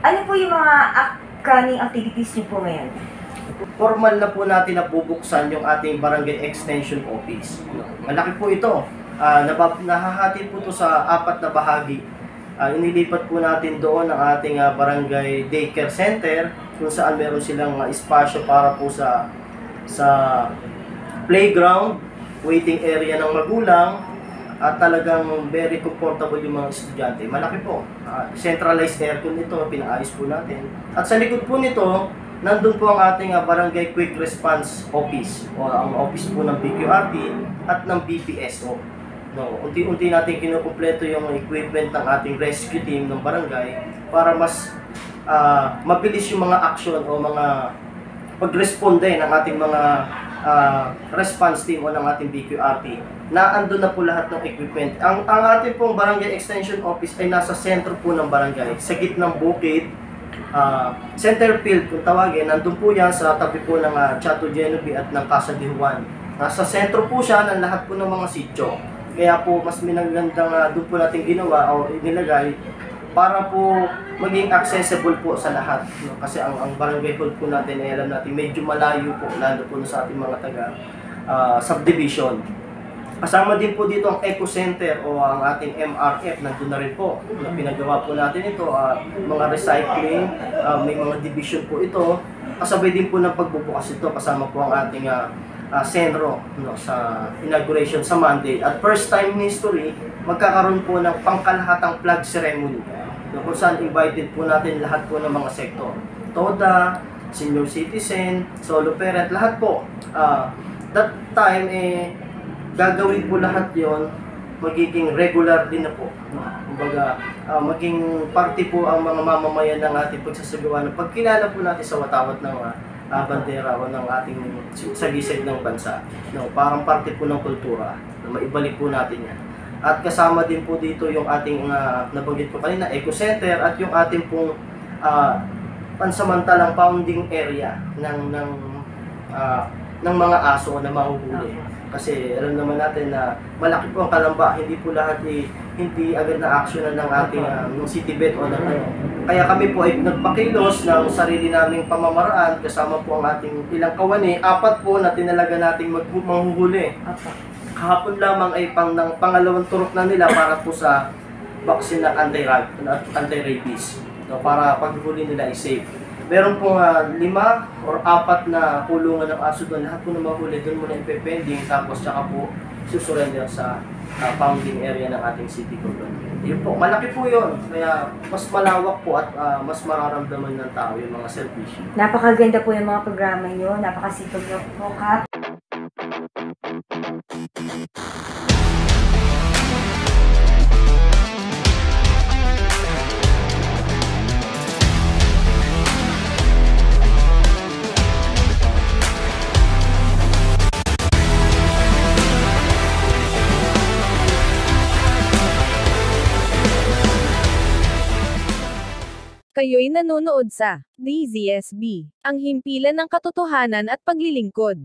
Ano po yung mga upcoming activities niyo po ngayon? Formal na po natin nabubuksan yung ating Barangay Extension Office. Malaki po ito. Nahahati po ito sa 4 na bahagi. Inilipat po natin doon ang ating Barangay Daycare Center kung saan meron silang espasyo para po sa playground, waiting area ng magulang, at talagang very comfortable yung mga estudyante. Malaki po. Centralized aircon ito, pinaayos po natin. At sa likod po nito, nandun po ang ating Barangay Quick Response Office o ang office po ng BQRT at ng BPSO. Unti-unti natin kinukumpleto yung equipment ng ating rescue team ng barangay para mas mabilis yung mga action o mga pag-responde ng ating mga response team o ng ating BQRT na andun na po lahat ng equipment. Ang ating pong Barangay Extension Office ay nasa sentro po ng barangay, sa gitnang bukid, center field kung tawagin. Nandun po yan sa tabi po ng Chateau Genovese at ng Casa de Juan. Nasa sentro po siya ng lahat po ng mga sityo. Kaya po mas minagandang doon po natin ginawa o inilagay para po maging accessible po sa lahat. Kasi ang barangay hall po natin ay alam natin medyo malayo po, lalo po sa ating mga taga subdivision. Kasama din po dito ang Eco Center o ang ating MRF, nandun na rin po. Pinagawa po natin ito, mga recycling, may mga division po ito. Kasabay din po ng pagbubukas ito, kasama po ang ating Senro sa inauguration sa Monday. At first time in history, magkakaroon po ng pangkalahatang flag ceremony. Kung saan invited po natin lahat po ng mga sektor. TODA, senior citizen, solo parent, lahat po. That time, gagawin po lahat yon, magiging regular din na po. Kumbaga, maging party po ang mga mamamayan ng ating pagsasagawa ng pagkilala po natin sa watawat ng bandera o ng ating sagisag ng bansa. Parang party po ng kultura, maibalik po natin yan. At kasama din po dito yung ating nabanggit ko kanina, Eco Center, at yung ating pong pansamantalang pounding area ng mga aso na mahuhuli. Kasi alam naman natin na malaki po ang Kalamba, hindi po lahat hindi agad na aksyonan ng ating city vet o ng ano. Kaya kami po ay nagpakilos ng sarili naming pamamaraan kasama po ang ating ilang kawani, 4 po na tinalaga nating manghuhuli. Kahapon lamang ay pangalawang turok na nila para po sa vaccine na anti-rabies. Para paghuli nila ay safe. Meron pong 5 or 4 na kulungan ng aso doon. Lahat po na mahuli doon muna ipepending, tapos tsaka po susurrender sa pounding area ng ating city government. Yun po, malaki po yun. Kaya mas malawak po at mas mararamdaman ng tao yung mga service. Napakaganda po yung mga programa nyo. Napakasipag nyo po, Kap. Kayo'y nanonood sa DZSB, ang himpilan ng katotohanan at paglilingkod.